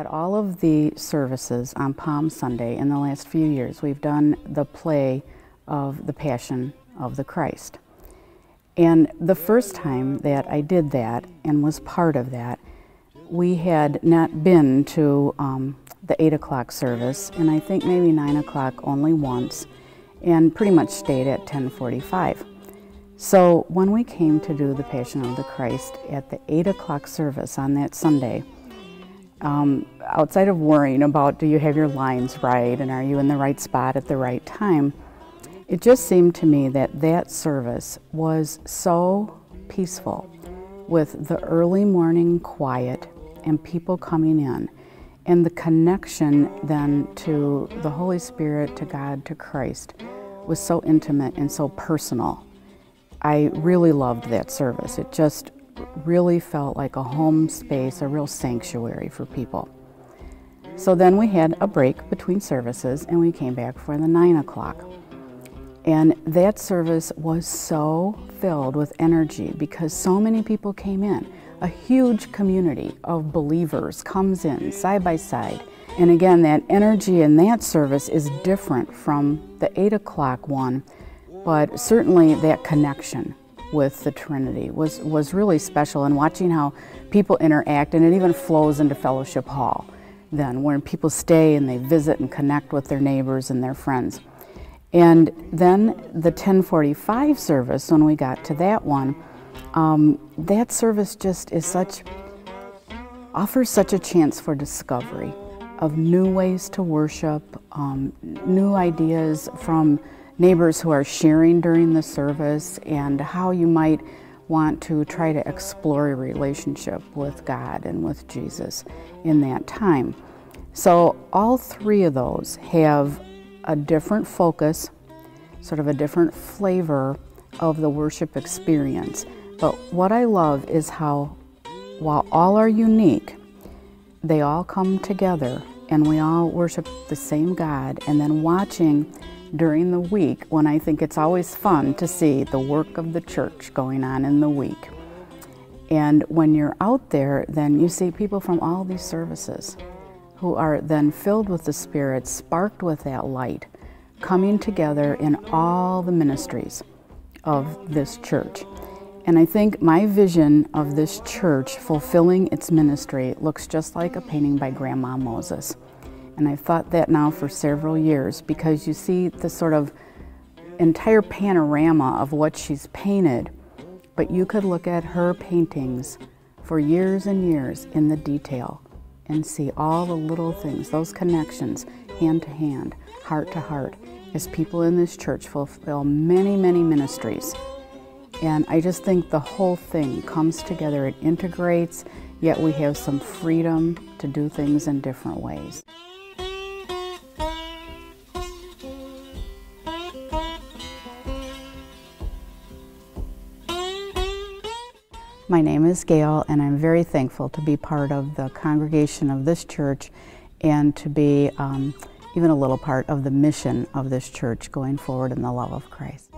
all of the services on Palm Sunday in the last few years, we've done the play of the Passion of the Christ. And the first time that I did that and was part of that, we had not been to the 8 o'clock service, and I think maybe 9 o'clock only once, and pretty much stayed at 10:45. So when we came to do the Passion of the Christ at the 8 o'clock service on that Sunday, outside of worrying about do you have your lines right and are you in the right spot at the right time, it just seemed to me that that service was so peaceful, with the early morning quiet and people coming in, and the connection then to the Holy Spirit, to God, to Christ, was so intimate and so personal. I really loved that service. It just really felt like a home space, a real sanctuary for people. So then we had a break between services and we came back for the 9 o'clock. And that service was so filled with energy because so many people came in. A huge community of believers comes in side by side. And again, that energy in that service is different from the 8 o'clock one, but certainly that connection with the Trinity was really special, and watching how people interact, and it even flows into Fellowship Hall then, where people stay and they visit and connect with their neighbors and their friends. And then the 10:45 service, when we got to that one, that service just is offers such a chance for discovery of new ways to worship, new ideas from neighbors who are sharing during the service, and how you might want to try to explore a relationship with God and with Jesus in that time. So all three of those have a different focus, sort of a different flavor of the worship experience. But what I love is how, while all are unique, they all come together and we all worship the same God. And then watching during the week, when I think it's always fun to see the work of the church going on in the week. And when you're out there, then you see people from all these services who are then filled with the Spirit, sparked with that light, coming together in all the ministries of this church. And I think my vision of this church fulfilling its ministry looks just like a painting by Grandma Moses. And I've thought that now for several years, because you see the sort of entire panorama of what she's painted, but you could look at her paintings for years and years in the detail and see all the little things, those connections, hand to hand, heart to heart, as people in this church fulfill many, many ministries. And I just think the whole thing comes together, it integrates, yet we have some freedom to do things in different ways. My name is Gail, and I'm very thankful to be part of the congregation of this church and to be even a little part of the mission of this church going forward in the love of Christ.